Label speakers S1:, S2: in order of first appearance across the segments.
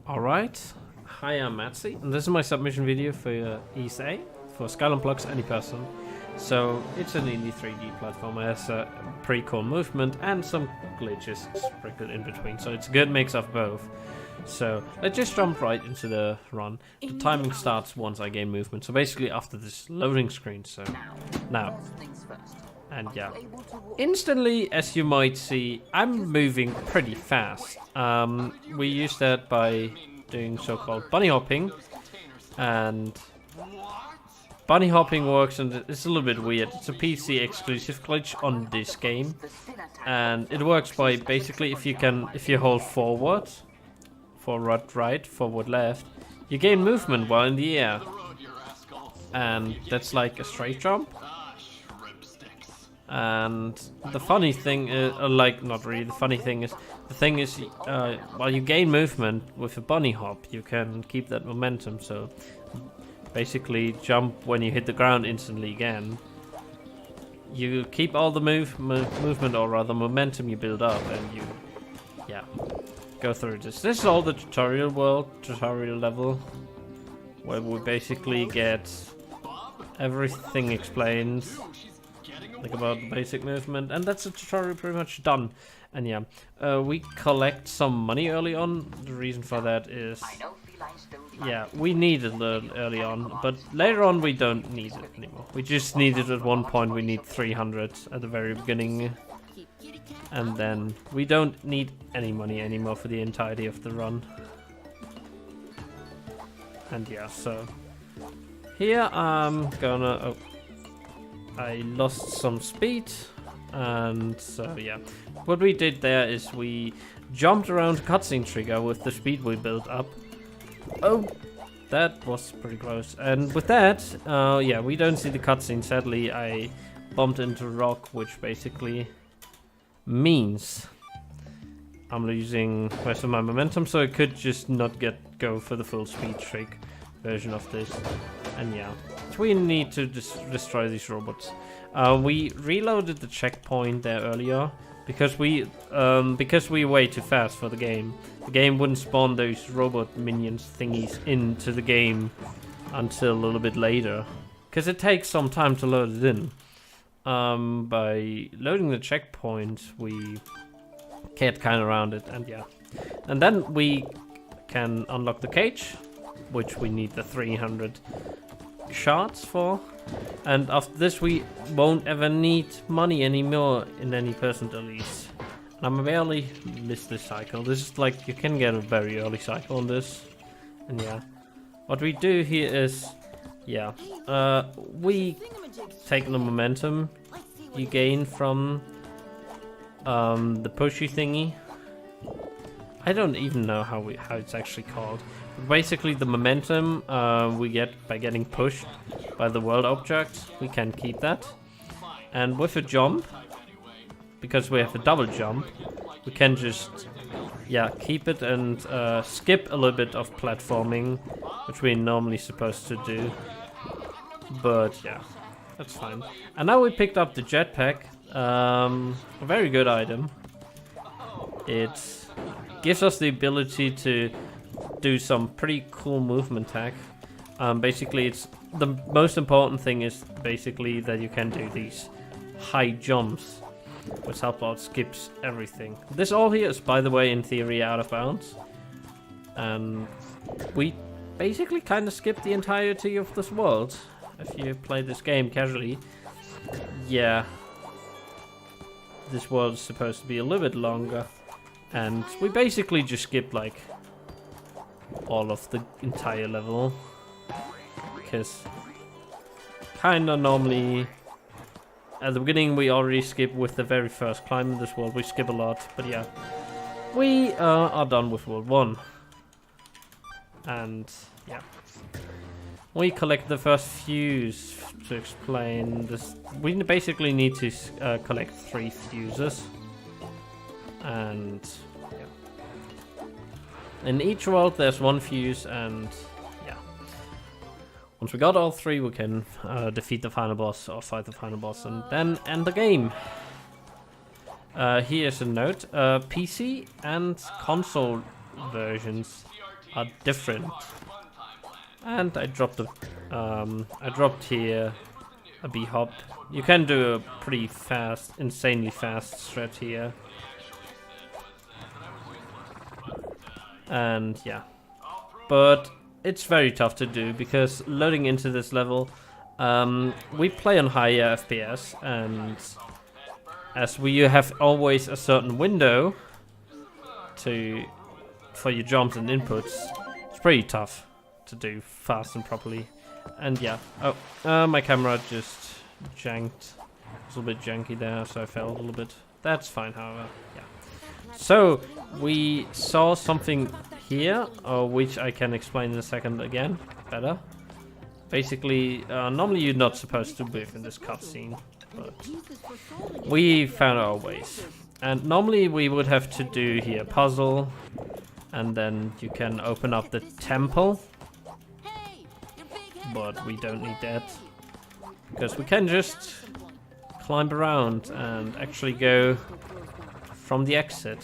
S1: Alright, hi, I'm Matsy, and this is my submission video for ESA, for Skylar Plux Any Person. So, it's an indie 3D platform, it has a pretty cool movement and some glitches sprinkled in between, so it's a good mix of both. So, let's just jump right into the run. The timing starts once I gain movement, so basically after this loading screen, so now. And yeah, instantly, as you might see, I'm moving pretty fast. We use that by doing so-called bunny hopping, and bunny hopping works, and it's a little bit weird. It's a PC exclusive glitch on this game, and it works by basically if you hold forward, forward right, forward left, you gain movement while in the air, and that's like a straight jump. And the funny thing is, not really, the thing is, while you gain movement with a bunny hop, you can keep that momentum, so basically jump when you hit the ground instantly again. You keep all the movement, or rather momentum you build up, and you, go through this. This is all the tutorial level, where we basically get everything explained, like about the basic movement, and that's the tutorial pretty much done. And yeah, we collect some money early on. The reason for that is, we need it early on, but later on we don't need it anymore. We just need it at one point. We need 300 at the very beginning, and then we don't need any money anymore for the entirety of the run. And yeah, so here I'm gonna... I lost some speed, and so yeah, what we did there is we jumped around the cutscene trigger with the speed we built up. Oh, that was pretty close. And with that, we don't see the cutscene. Sadly, I bumped into a rock, which basically means I'm losing most of my momentum, so I could just not go for the full speed trick version of this. And yeah, we need to destroy these robots. We reloaded the checkpoint there earlier because we way too fast for the game. The game wouldn't spawn those robot minions thingies into the game until a little bit later, because it takes some time to load it in. By loading the checkpoint, we get kind of around it, and yeah, and then we can unlock the cage, which we need the 300 shards for, and after this we won't ever need money anymore in any percent at least. I'm barely missed this cycle. This is like, you can get a very early cycle on this. And yeah, what we do here is, we take the momentum you gain from the pushy thingy. I don't even know how it's actually called. Basically, the momentum we get by getting pushed by the world object, we can keep that. And with a jump, because we have a double jump, we can just, keep it and skip a little bit of platforming, which we're normally supposed to do. But yeah, that's fine. And now we picked up the jetpack, a very good item. It gives us the ability to do some pretty cool movement tech. Basically, it's the most important thing is basically that you can do these high jumps, which help out skips everything. This all here is, by the way, in theory out of bounds, and we basically kind of skip the entirety of this world if you play this game casually. Yeah, this world is supposed to be a little bit longer, and we basically just skip like all of the entire level, because kinda normally at the beginning we already skip with the very first climb in this world. We skip a lot, but yeah, we are done with World 1. And yeah, we collect the first fuse. To explain this, we basically need to collect 3 fuses, and in each world there's 1 fuse, and once we got all 3, we can defeat the final boss or fight the final boss and then end the game. Here's a note, PC and console versions are different. And I dropped here a bee hop. You can do a pretty fast, insanely fast strat here. And yeah, but it's very tough to do because loading into this level, we play on higher FPS, and as you have always a certain window for your jumps and inputs, it's pretty tough to do fast and properly. And yeah, my camera just janked. It's a little bit janky there, so I fell a little bit. That's fine, however, yeah. So, we saw something here, which I can explain in a second again, better. Basically, normally you're not supposed to move in this cutscene, but we found our ways. And normally we would have to do here a puzzle, and then you can open up the temple. But we don't need that, because we can just climb around and actually go from the exit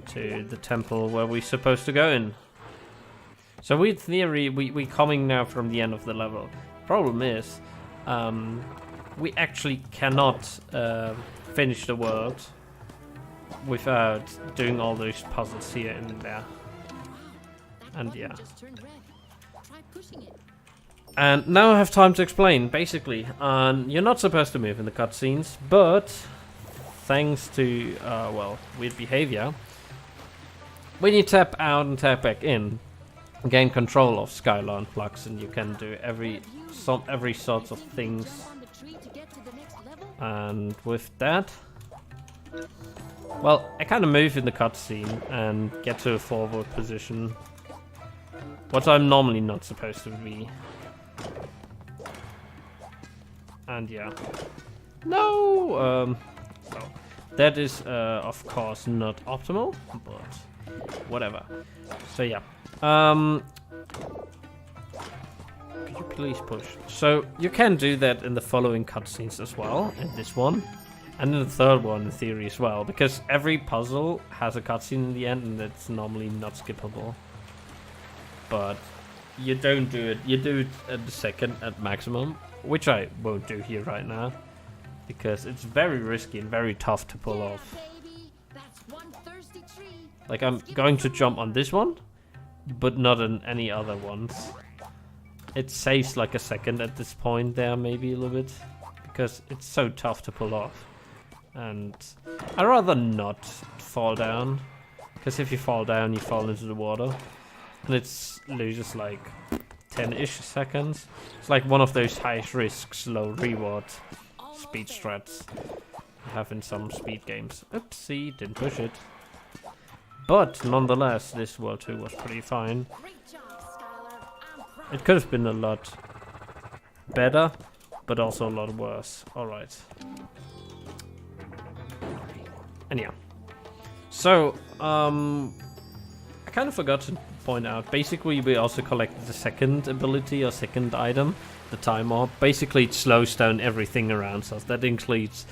S1: to the temple where we're supposed to go in. So in theory, we're coming now from the end of the level. Problem is, we actually cannot finish the world without doing all those puzzles here and there. And yeah. And now I have time to explain. Basically, you're not supposed to move in the cutscenes, but thanks to, weird behavior, when you tap out and tap back in, gain control of Skylar and Plux, and you can do every sort of things. And with that, well, I kind of move in the cutscene and get to a forward position, what I'm normally not supposed to be. And yeah, no, so that is of course not optimal, but whatever. So yeah, could you please push? So you can do that in the following cutscenes as well, in this one, and in the third one in theory as well, because every puzzle has a cutscene in the end, and it's normally not skippable. But you don't do it, you do it at the second at maximum, which I won't do here right now, because it's very risky and very tough to pull off. Like, I'm going to jump on this one, but not on any other ones. It saves like a second at this point there, maybe a little bit, because it's so tough to pull off. And I'd rather not fall down, because if you fall down, you fall into the water. And it loses like 10-ish seconds. It's like one of those high risk, low reward speed strats you have in some speed games. Oopsie, didn't push it. But nonetheless, this World 2 was pretty fine. It could have been a lot better, but also a lot worse. Alright. And yeah. So, I kind of forgot to point out, basically we also collected the second ability or second item, the time orb. Basically it slows down everything around us. That includes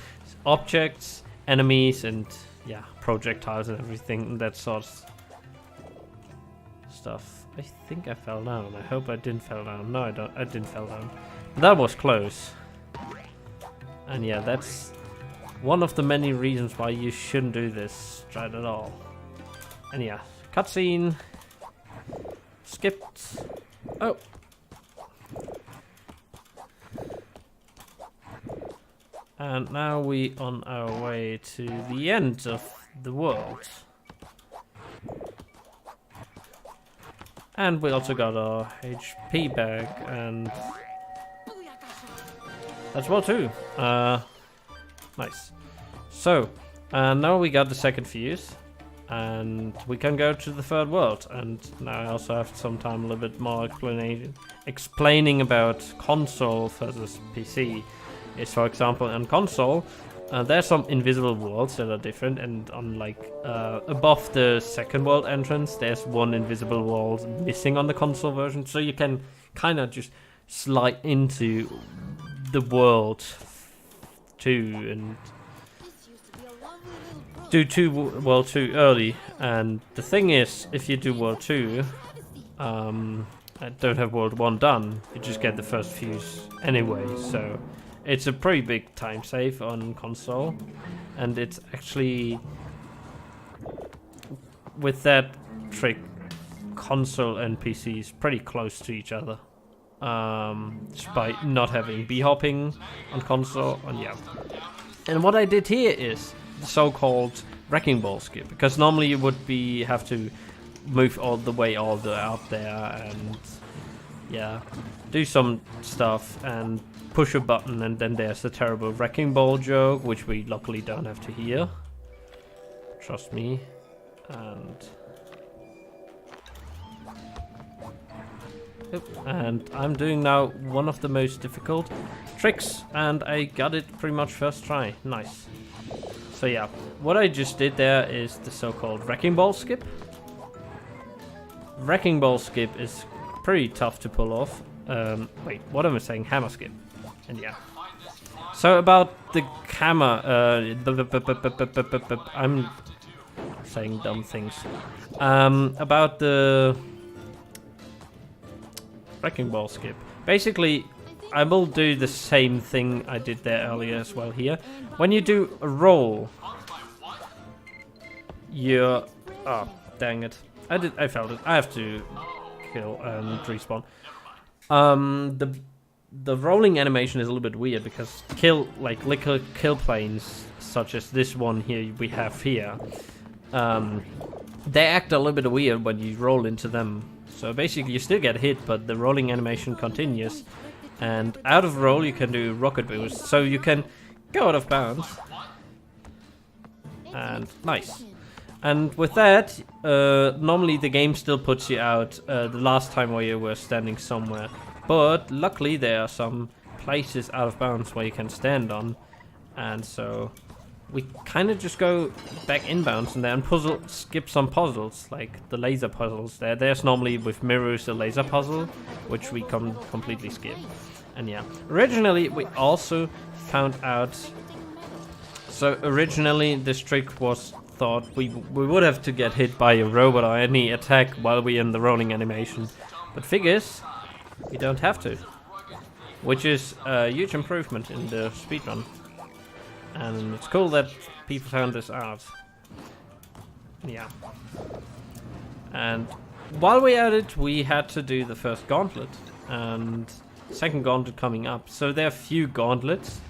S1: objects, enemies, and yeah, projectiles and everything, and that sort of stuff. I think I fell down. I hope I didn't fall down. No, I didn't fall down. That was close. And yeah, that's one of the many reasons why you shouldn't do this strat at all. And yeah, cutscene. Skipped. Oh. And now we on our way to the end of the world. And we also got our HP back, and that's well too. Nice. So, now we got the second fuse, and we can go to the third world. And now I also have some time, a little bit more explaining about console versus PC. Is, for example, on console, there's some invisible worlds that are different, and on like above the second world entrance, there's one invisible world missing on the console version, so you can kind of just slide into the world too. And do World 2 early. And the thing is, if you do World 2, and don't have World 1 done, you just get the first fuse anyway. So it's a pretty big time save on console, and it's actually, with that trick, console and PC is pretty close to each other. Despite not having b-hopping on console, and yeah. And what I did here is the so-called wrecking ball skip, because normally you would have to move all the way out there and yeah, do some stuff and push a button, and then there's the terrible wrecking ball joke, which we luckily don't have to hear. Trust me. And I'm doing now one of the most difficult tricks, and I got it pretty much first try. Nice. So yeah, what I just did there is the so-called wrecking ball skip. Wrecking ball skip is pretty tough to pull off. Wait, what am I saying? Hammer skip. And yeah. So about the hammer, I'm saying dumb things. About the wrecking ball skip. Basically, I will do the same thing I did there earlier as well here. When you do a roll, you're... Oh, dang it. I felt it. I have to kill and respawn. The rolling animation is a little bit weird because kill planes, such as this one here we have here, they act a little bit weird when you roll into them. So basically you still get hit, but the rolling animation continues. And out of roll you can do rocket boost, so you can go out of bounds. And nice. And with that, normally the game still puts you out the last time where you were standing somewhere. But luckily there are some places out of bounds where you can stand on. And so we kind of just go back inbounds and then skip some puzzles, like the laser puzzles. There's normally with mirrors a laser puzzle, which we completely skip. And yeah, originally we also found out. So originally this trick was thought we would have to get hit by a robot or any attack while we're in the rolling animation, but figures we don't have to, which is a huge improvement in the speedrun. And it's cool that people found this out. Yeah. And while we're at it, we had to do the first gauntlet. And second gauntlet coming up. So there are a few gauntlets.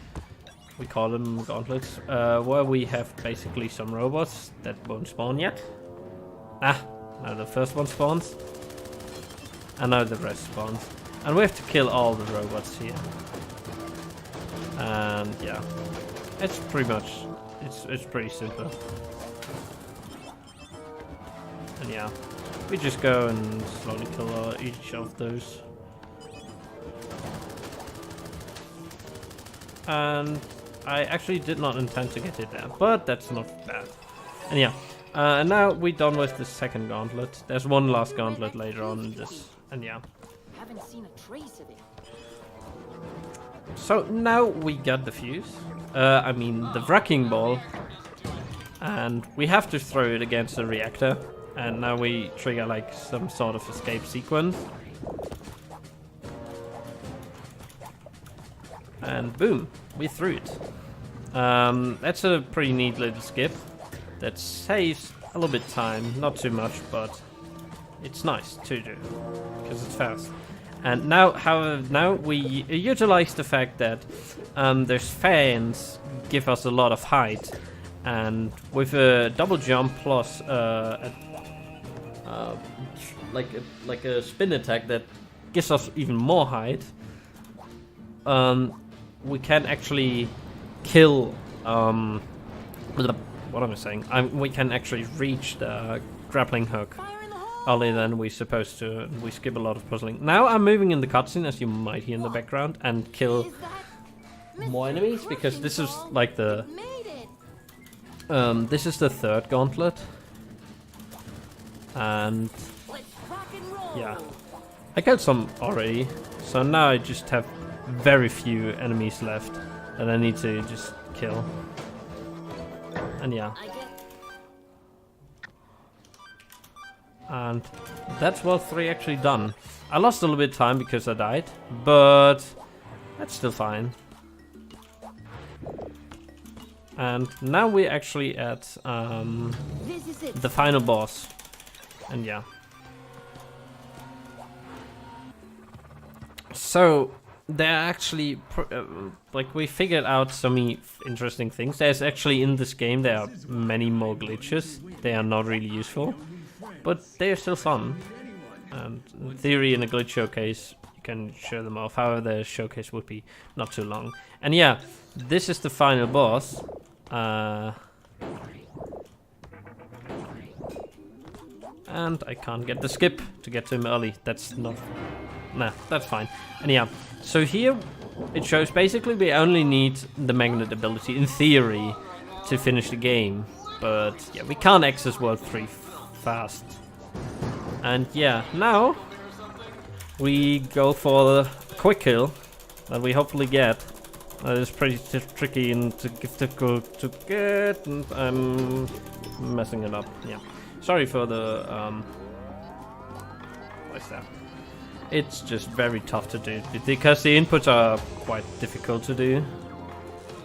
S1: We call them gauntlets. Where we have basically some robots that won't spawn yet. Ah, now the first one spawns. And now the rest spawns. And we have to kill all the robots here. And yeah. It's pretty much, it's pretty simple. And yeah, we just go and slowly kill each of those. And I actually did not intend to get it there, but that's not bad. And yeah, and now we're done with the second gauntlet. There's one last gauntlet later on in this, and yeah.
S2: Haven't seen a trace of it.
S1: So now we got the fuse. I mean the wrecking ball, and we have to throw it against the reactor, and now we trigger like some sort of escape sequence, and boom, we threw it. That's a pretty neat little skip that saves a little bit time, not too much, but it's nice to do because it's fast. And now, however, now we utilize the fact that there's fans give us a lot of height, and with a double jump plus like a spin attack that gives us even more height, we can actually kill. What am I saying? We can actually reach the grappling hook earlier than we're supposed to, and we skip a lot of puzzling. Now I'm moving in the cutscene, as you might hear in the background, and kill more enemies, because this is like the this is the third gauntlet, and yeah, I killed some already, so now I just have very few enemies left that I need to just kill. And yeah, And that's World 3 actually done. I lost a little bit of time because I died, but that's still fine. And now we're actually at the final boss. And yeah. So there are actually, like, we figured out so many interesting things. There's actually, in this game, there are many more glitches. They are not really useful, but they are still fun. And in theory, in a glitch showcase, you can show them off. However, the showcase would be not too long. And yeah, this is the final boss. And I can't get the skip to get to him early. That's not... Nah, that's fine. And yeah, so here it shows basically we only need the magnet ability, in theory, to finish the game. But yeah, we can't access World 3 fast. And yeah, now we go for the quick kill that we hopefully get. That is pretty tricky and difficult to get, and I'm messing it up. Yeah, sorry for the what's that? It's just very tough to do because the inputs are quite difficult to do,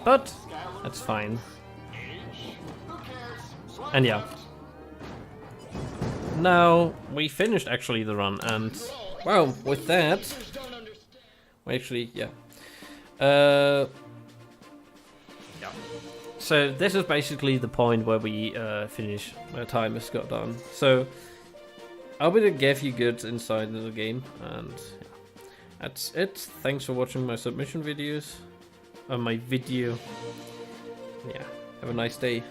S1: but that's fine. And yeah, now we finished actually the run, and well, with that, we actually yeah. Yeah. So this is basically the point where we finish. My time has got done. So I hope it gave you good insight into the game, and yeah, that's it. Thanks for watching my submission videos. My video. Yeah. Have a nice day.